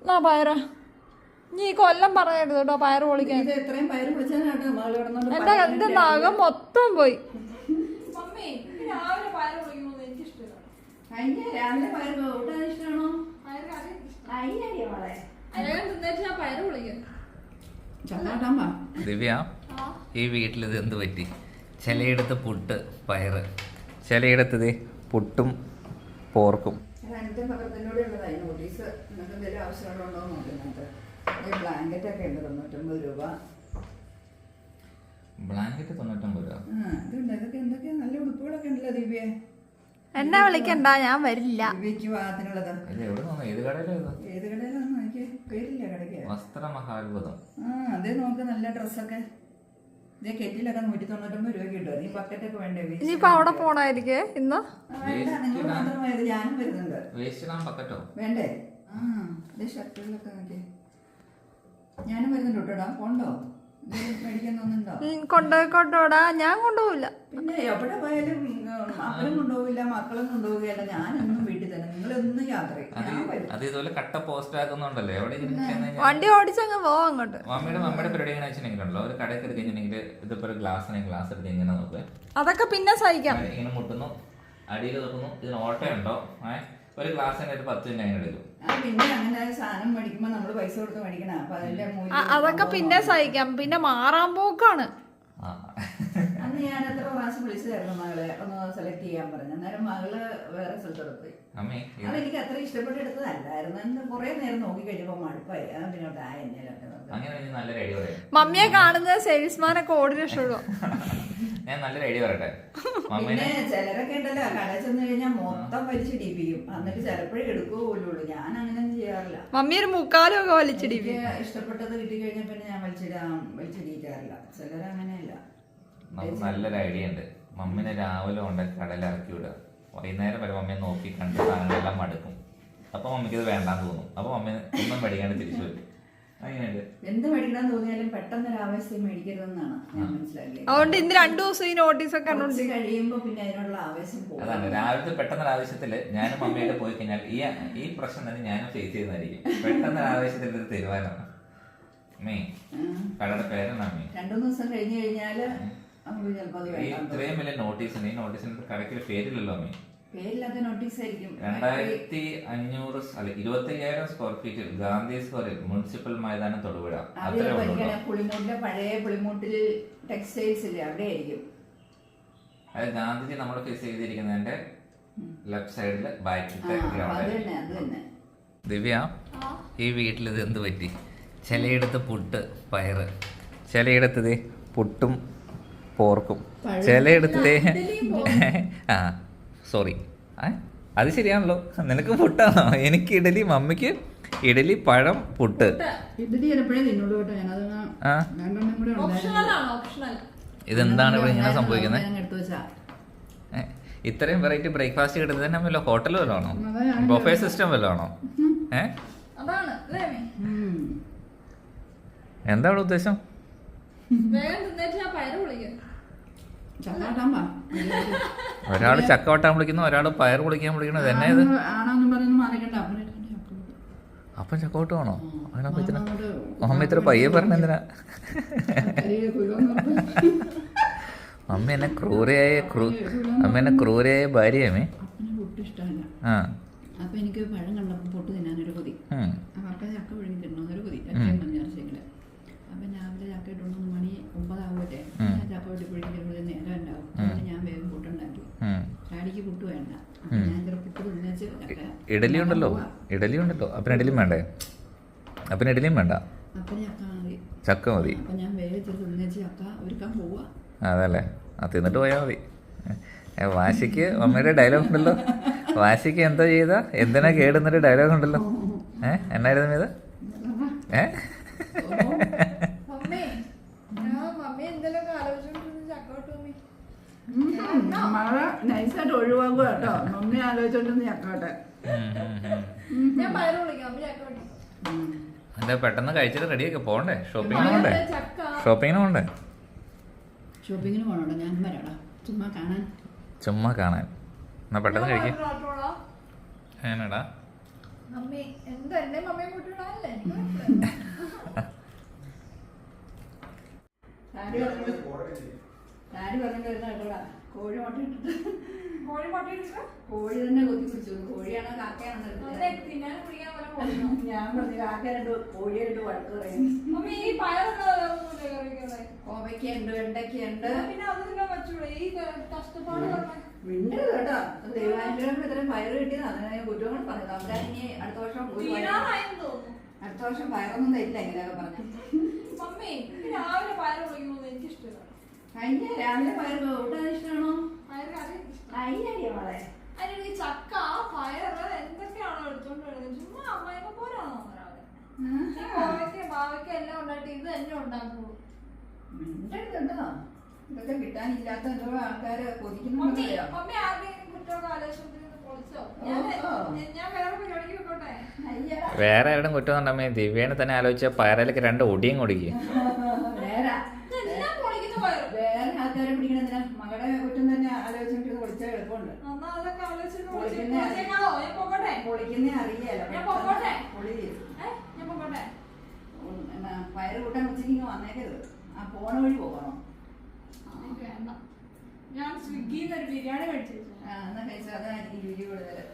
എന്നാ പയറ നീ കൊല്ലം പറയരുത് കേട്ടോ പയറ് പൊളിക്കാൻ. എന്റെ നഖം മൊത്തം പോയി. ദിവ്യ, ഈ വീട്ടിൽ ഇത് എന്ത് പറ്റി? ചിലയിടത്ത് പുട്ട് പയറ്, ചിലയിടത്ത് പുട്ടും പോർക്കും. ബ്ലാങ്കറ്റ് ഒക്കെ ഉണ്ട് 99 രൂപ. ബ്ലാങ്കറ്റ് 99 രൂപ. ഇതൊക്കെ എന്തൊക്കെയാ നല്ല ഉടുപ്പുകളൊക്കെ ഉണ്ടല്ലോ ദിവ്യ. എന്നെ വിളിക്കണ്ട, ഞാൻ വരില്ല. ദിവ്യക്ക് വാഹനത്തിനുള്ളത് ഏത് കടയിലാണ്? ഏത് കടയിലാണെന്ന് എനിക്ക് പേരില്ല കടയ്ക്ക്. വസ്ത്ര മഹാത്ഭുതം. അതേ നോക്ക് നല്ല ഡ്രസ്സൊക്കെ. ഇതേ കെറ്റിലൊക്കെ 199 രൂപ കിട്ടും. നീ ബക്കറ്റൊക്കെ വേണ്ടേ? ഇനിയിപ്പൊ അവിടെ പോണായിരിക്കേ ഇന്ന്. നിങ്ങൾ മാത്രമായത്, ഞാനും വരുന്നുണ്ട്. ബക്കറ്റോ വേണ്ടേ? ഇതേ ഷർട്ടുകളൊക്കെ നോക്കിയേ. ഞാനും വരുന്നുണ്ട് കേട്ടോടാ. പോണ്ടോ? മേടിക്കാൻ തോന്നുന്നുണ്ടോ? കൊണ്ടോടാ, ഞാൻ കൊണ്ടുപോവില്ല. പിന്നെ എവിടെ പോയാലും മക്കളും കൊണ്ടുപോകില്ല, മക്കളും കൊണ്ടുപോകുകയല്ല. ഞാനൊന്നും വീട്ടിൽ തന്നെ. നിങ്ങളൊന്നും യാത്ര അത് ഇതുപോലെ കട്ട പോസ്റ്റ് ആക്കുന്നുണ്ടല്ലോ. എവിടെ വണ്ടി ഓടിച്ചങ്ങ് പോവാം അങ്ങോട്ട്. മമ്മിയുടെ പരിപാടി എങ്ങനെ വെച്ചിട്ടുണ്ടല്ലോ, ഒരു കടയിൽ കയറി കഴിഞ്ഞിട്ടുണ്ടെങ്കിൽ ഇതിപ്പോ ഗ്ലാസ് എടുത്ത് ഇങ്ങനെ നോക്കുക. അതൊക്കെ പിന്നെ സഹിക്കാം. ഇങ്ങനെ മുട്ടുന്നു, അടിയിൽ നോക്കുന്നു, ഇതിന് ഓട്ടയുണ്ടോ? ഒരു ഗ്ലാസ് തന്നെ ഒരു 10 മിനിറ്റ് അങ്ങനെ എടുക്കും. പിന്നെ അങ്ങനെ സാധനം മേടിക്കുമ്പോ നമ്മള് പൈസ കൊടുത്ത് മേടിക്കണം. അപ്പൊ അതിന്റെ അതൊക്കെ പിന്നെ സഹിക്കാം. പിന്നെ മാറാൻ പോക്കാണ്. അന്ന് ഞാൻ എത്ര പ്രാവശ്യം വിളിച്ചതായിരുന്നു മകളെ ഒന്ന് സെലക്ട് ചെയ്യാൻ പറഞ്ഞു. അന്നേരം മകള് വേറെ സ്ഥലത്തോടെ പോയി. അതെനിക്ക് അത്ര ഇഷ്ടപ്പെട്ട് എടുത്തതല്ലായിരുന്നു. കുറെ നേരം നോക്കി കഴിഞ്ഞപ്പോ മടുപ്പായി. പിന്നോട്ട് മമ്മിയെ കാണുന്നത് സെയിൽസ്മാനൊക്കെ ഓടി രക്ഷപ്പെടുക. ഞാൻ നല്ലൊരു ഐഡിയ പറയട്ടെ. പിന്നെ ചിലരൊക്കെ ഉണ്ടല്ലോ കടയിൽ ചെന്ന് കഴിഞ്ഞാൽ മൊത്തം വലിച്ചിടിപ്പിക്കും. എന്നിട്ട് ചിലപ്പോഴേ എടുക്കുകയുള്ളൂ. ഞാൻ അങ്ങനെ ചെയ്യാറില്ല. മമ്മി ഒരു മുക്കാലൊക്കെ വലിച്ചിടിപ്പിക്കും. ഇഷ്ടപ്പെട്ടത് കിട്ടി കഴിഞ്ഞാൽ പിന്നെ ഞാൻ വലിച്ചിടിക്കാറില്ല. ചിലരങ്ങനെയല്ല. നല്ലൊരു ഐഡിയ ഉണ്ട്. മമ്മിനെ രാവിലെ കൊണ്ട് കടയിൽ ഇറക്കി വിടുക. വൈകുന്നേരം വരെ മമ്മിയെ നോക്കി കണ്ട് സാധനങ്ങളെല്ലാം മടുക്കും. അപ്പൊ മമ്മിക്ക് ഇത് വേണ്ടാന്ന് തോന്നും. അപ്പൊ മമ്മി ഒന്നും മേടിക്കാണ്ട് തിരിച്ചു വരും. എന്ത് മേടിക്കണം തോന്നിയാലും പെട്ടെന്ന് ഒരു ആവേശം മേടിക്കരുതെന്നാണ് ഞാൻ മനസ്സിലാക്കിയത്. അതുകൊണ്ട് ഇന്ന് 2 ദിവസം ഈ നോട്ടീസ് ഒക്കെ കഴിയുമ്പോ പിന്നെ അതിനുള്ള ആവേശം പോകും. അതാണ് രാവിലത്തെ പെട്ടെന്ന് ആവേശത്തില് ഞാനും മമ്മിയായിട്ട് പോയി കഴിഞ്ഞാൽ ഈ പ്രശ്നം തന്നെ ഞാനും ഫേസ് ചെയ്യുന്നതായിരിക്കും. പെട്ടെന്ന് ആവേശത്തിൽ ഒരു തീരുമാനമാണ്. കടയുടെ പേരാണ് അമ്മി. 2-3 ദിവസം കഴിഞ്ഞു കഴിഞ്ഞാല് ഇത്രയും വലിയ നോട്ടീസിന് ഈ നോട്ടീസിന് കടയ്ക്ക് പേരില്ലല്ലോ അമ്മി. പേരില്ലാത്ത നോട്ടീസ് ആയിരിക്കും. 2500 അല്ല 25,000 സ്ക്വയർ ഫീറ്റിൽ ഗാന്ധി സ്ക്വയറിൽ മുനിസിപ്പൽ മൈതാനം തൊടുപുഴ. പുളിമൂട്ടിലെ പഴയ പുളിമൂട്ടിൽ ടെക്സ്റ്റൈൽസ് ഇല്ലേ, അവിടെ ആയിരിക്കും. അത് ഗാന്ധിജി നമ്മുടെ ഫേസ് ചെയ്തിരിക്കുന്നതിന്റെ ലെഫ്റ്റ് സൈഡില് ബാക്കിലത്തെ ഗ്രൗണ്ട്. ദിവ്യ, ഈ വീട്ടിൽ ഇത് എന്ത് പറ്റി? ചിലയിടത്ത് പുട്ട് പയറ്, ചിലയിടത്ത് പുട്ടും പോർക്കും, ചിലയിടത്ത് സോറി അത് ശരിയാണല്ലോ. നിനക്ക് പുട്ടാണോ? എനിക്ക് ഇഡലി, മമ്മിക്ക് ഇഡലി, പഴം, പുട്ട്. ഇതെന്താണ് ഇവിടെ ഇങ്ങനെ സംഭവിക്കുന്നത്? ഇത്രയും വെറൈറ്റി ബ്രേക്ക്ഫാസ്റ്റ് കിട്ടുന്നത് തന്നെ വല്ല ഹോട്ടൽ വല്ലതും ആണോ? ബൊഫേ സിസ്റ്റം വല്ലതും ആണോ? എന്താണ് ഉദ്ദേശം? ഒരാള് ചക്ക വട്ടാൻ വിളിക്കുന്നു, ഒരാള് പയർ പൊളിക്കാൻ വിളിക്കുന്നത്. എന്നെ ഇത് അപ്പം ചക്കോട്ട് വേണോ? അമ്മ ഇത്ര പയ്യെ പറഞ്ഞ എന്തിനാ? അമ്മ എന്നെ ക്രൂരയായ ഭാര്യയാമേ. ആ അപ്പൊ എനിക്ക് പഴം കണ്ടപ്പോ പൊട്ട് തിന്നാനൊരു കൊതി. അപ്പൊ ചക്ക പിഴുങ്ങി തിന്നൊരു കൊതി. അപ്പൊ രാവിലെ ചക്ക ഇട്ടൊന്ന് 9 ആവുമല്ലേ, ചക്ക വെട്ടി പിടിക്കുമ്പോൾ നേരം ഉണ്ടാവും. ഞാൻ വേഗം പുട്ടുണ്ടാക്കി. ഡാഡിക്ക് പുട്ട് വേണ്ട. ഞാൻ ഇത്ര പുട്ട് തിന്നേച്ച് ഇഡലി ഉണ്ടല്ലോ. അപ്പന് ഇഡലിയും വേണ്ടേ? അപ്പന് ഇഡലിയും വേണ്ട, അപ്പന് ചക്ക മതി. അപ്പൊ ഞാൻ വേഗം തിന്നേച്ച് ചക്ക ഒരുക്കാൻ പോവാ. അതല്ലേ, തിന്നിട്ട് പോയാൽ മതി. വാശിക്ക് മമ്മിയുടെ ഡയലോഗ് ഉണ്ടല്ലോ. വാശിക്ക് എന്താ ചെയ്താ എന്തിനാ കേടുന്നൊരു ഡയലോഗ് ഉണ്ടല്ലോ. എന്നായിരുന്നു ഇത്? മഴ നൈസായിട്ട് ഒഴിവാക്കുക കേട്ടോ. മമ്മി ആലോചിച്ചോണ്ടെന്ന് ചക്കോട്ടെ. എന്താ പെട്ടെന്ന് കഴിച്ചിട്ട് റെഡിയൊക്കെ പോണ്ടേ? ഷോപ്പിങ്ങിന് പോണ്ടേ? ഷോപ്പിങ്ങിന് പോണോട്ടോ. ഞാൻ വരാടാ, ചുമ്മാ കാണാൻ. എന്നാ പെട്ടെന്ന് കഴിക്കാം. ഏനാടാ മമ്മി എന്താ എന്നെ മമ്മിയെ കൂട്ടിവിടാനല്ലേ ഡാഡി പറഞ്ഞിട്ട് വരുന്ന കേട്ടോടാ കോഴി മുട്ട ഇട്ടിട്ട് കോഴി പട്ടിയിട്ടിട്ട് കോഴി തന്നെ കൊത്തി പിടിച്ചു കോഴിയാണോ കാക്കയാണോ തിന്നാനും കുടിക്കാൻ പോലെ കൊടുക്കണം. ഞാൻ പറഞ്ഞു കാക്ക രണ്ട് കോഴിയായിട്ട് വഴക്ക് പറയും മമ്മി ഈ പയറൊക്കെ വേറൊന്നുമില്ലേ കറിക്കുന്നത്? കോവയ്ക്കുണ്ട് വെണ്ടയ്ക്കുണ്ട് പിന്നെ അത് തിന്നാൻ പറ്റൂടെ ഈ കഷ്ടപ്പാട് പറഞ്ഞ മിണ്ടരുത് കേട്ടോ ദൈവാനുഗ്രഹം ഇത്രയും പയറ് കിട്ടിയത് അതിനെ കുറ്റങ്ങൾ പറഞ്ഞത് അവരാ ഇനി അടുത്ത വർഷം തീരാറായെന്ന് തോന്നുന്നു. അടുത്ത വർഷം പയറൊന്നും തരില്ല എങ്ങനെയൊക്കെ പറഞ്ഞു മമ്മി രാവിലെ പയർ വിളിക്കുന്നത് എനിക്ക് ഇഷ്ടമില്ല. കഴിഞ്ഞ രാവിലെ പയർ കൂട്ടാൻ ഇഷ്ടമാണോ പയർ കറി ഇഷ്ടം. അയ്യടിയ മോളെ അതിന് ഈ ചക്ക പയറ് എന്തൊക്കെയാണോ എടുത്തോണ്ട് വരുന്നത്? ചുമ്മാ അമ്മയൊക്കെ പോരാണോ രാവിലെ ഭാവയ്ക്ക എല്ലാം ഉണ്ടായിട്ട് ഇത് തന്നെ ഉണ്ടാക്കുള്ളൂ. മിണ്ടരുത് കേട്ടോ ഇതൊക്കെ കിട്ടാനില്ലാത്ത എന്തോ ആൾക്കാര് മമ്മി കൊതിക്കുന്നുണ്ടല്ലോ മമ്മി ആരുടെയും കുറ്റമൊക്കെ ആലോചിച്ചോണ്ട് പൊളിച്ചോ? ഞാൻ വേറെ പരിപാടിക്ക് വെക്കോട്ടെ? അയ്യടാ വേറെ ആരുടെയും കുറ്റമൊന്നുണ്ടമ്മേ ദിവ്യേനെ തന്നെ ആലോചിച്ച പയറയിലേക്ക് 2 ഒടിയും കൊടുക്കുക. വേറെ എല്ലാം പൊളിക്കുന്ന പയറ്. വേറെ ആൾക്കാരെ പിടിക്കണെന്തിനാ മകളുടെ കുറ്റം തന്നെ ആലോചിച്ചിട്ട് പൊളിച്ചാൽ എളുപ്പമുണ്ട് എന്നാ അതൊക്കെ ആലോചിച്ചിട്ട് പൊളിക്കുന്ന പൊളിച്ചേക്കാവോ? ഞാൻ പോകട്ടെ? പൊളിക്കുന്നേ അറിയാലോ ഞാൻ പൊക്കോട്ടെ? പൊളി ഞാൻ പോകട്ടെ? എന്നാ പയറ് കൂട്ടാൻ ഉച്ചയ്ക്ക് വന്നേക്കരുത് ആ പോണ വഴി പോകണം എനിക്ക് വേണ്ട. ഞാൻ സ്വിഗ്ഗിന്ന് ഒരു ബിരിയാണി കഴിച്ചു. ആ എന്നാ കഴിച്ചാൽ അതാ എനിക്ക് രുചി കൂടുതല്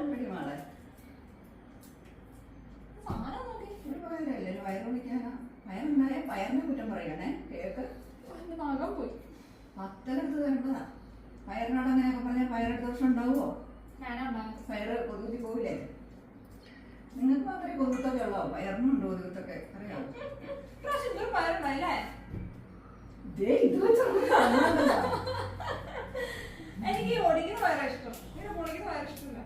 പിടി മാളെ സാധനം നോക്കി ഒരു പയറല്ലേ ഒരു വയറ് കുടിക്കാനാ പയറുണ്ടായ പയറിനെ കുറ്റം പറയണേ കേക്ക് എന്റെ നഖം പോയി. പത്തരടുത്ത് തരേണ്ടതാ പയറിനോട് അങ്ങനെയൊക്കെ പറഞ്ഞാൽ പയറെടുത്ത വർഷം ഉണ്ടാവുമോ ഞാനുണ്ടാകും. പയറ് കൊതുകുത്തി പോവില്ലേ നിങ്ങൾക്ക് മാത്രമേ കൊതുകത്തൊക്കെ ഉള്ളോ പയറിനുണ്ടോ കൊതുകത്തൊക്കെ അറിയാമോ പ്രാവശ്യം ഇതൊരു പയറുണ്ടായില്ലേ? ഇത് വെച്ചാൽ എനിക്ക് ഒടിക്കുന്ന പയറാ ഇഷ്ടം. ഇങ്ങനെ പൊളിക്കുന്ന പയർ ഇഷ്ടമില്ല.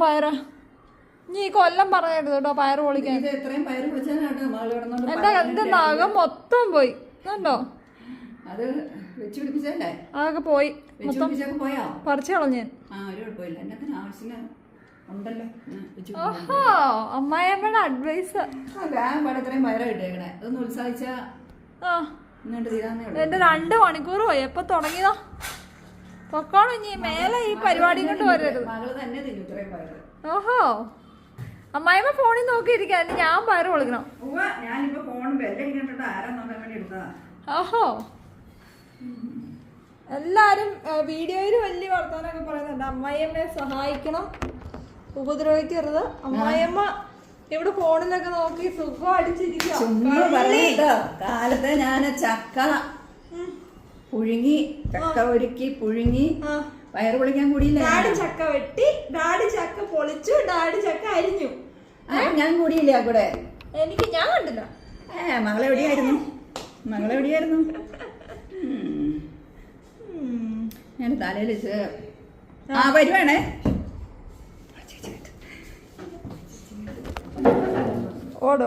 പയറ നീ കൊല്ലം പറയരുത് കേട്ടോ പയറ് പൊളിക്കാൻ. ഇത് എത്രയും പയറ് പിടിച്ചാലാട്ടോ മകള് കിടന്നോണ്ട് എന്റെ നഖം മൊത്തം പോയി കണ്ടോ അത് വെച്ച് പിടിപ്പിച്ചല്ലേ അതൊക്കെ പോയി വെച്ച് മൊത്തം പിടിപ്പിച്ചൊക്കെ പോയോ പറിച്ചു കളഞ്ഞ്. ആ ഒരു കുഴപ്പമില്ല എന്നത്തിന് ആവശ്യത്തിന് ഉണ്ടല്ലോ ഓഹോ അമ്മായിയമ്മയുടെ അഡ്വൈസ്. പാടെ ഇത്രയും പയറ് കിട്ടിയേക്കണേ അതൊന്ന് ഉത്സാഹിച്ച ആ ഇന്നിട്ട് തീരാന്നേ ഉള്ളൂ എന്റെ 2 മണിക്കൂർ പോയി. എപ്പൊ തുടങ്ങിയതാ പൊക്കോണം ഇനി മേലെ ഈ പരിപാടി കൊണ്ട് വരരുത്. മകള് തന്നെ തിന്നു ഇത്രയും പയറ് ഓഹോ അമ്മായിമ്മ ഫോണിൽ നോക്കിയിരിക്കാ ഞാൻ പയറ് പൊളിക്കണം. ഞാനിപ്പോ ഫോൺ ബെല്ലടിക്കണ്ടിട്ട് ആരാ നോക്കാൻ വേണ്ടി എടുത്തതാ ഓഹോ എല്ലാരും വീഡിയോയിൽ വലിയ വർത്താനൊക്കെ പറയുന്നുണ്ട് അമ്മായിയമ്മയെ സഹായിക്കണം ഉപദ്രവിക്കരുത്. അമ്മായിയമ്മ ഇവിടെ ഫോണിലൊക്കെ നോക്കി സുഖം അടിച്ചിരിക്കുക. ചുമ്മാ പറയട്ടോ കാലത്ത് ഞാൻ ചക്ക പുഴുങ്ങി ചക്ക ഒരുക്കി പുഴുങ്ങി പയറ് പൊളിക്കാൻ കൂടിയില്ല ഡാഡി ചക്ക വെട്ടി ഡാഡി ചക്ക പൊളിച്ചു ഡാഡി ചക്ക അരിഞ്ഞു. ഞാൻ കൂടിയില്ല കൂടെ ഞാൻ കണ്ടില്ല. മകളെവിടെയായിരുന്നു മകളെവിടെയായിരുന്നു ഞാൻ തലയിൽ വെച്ച് വരുവാണേ ഓട്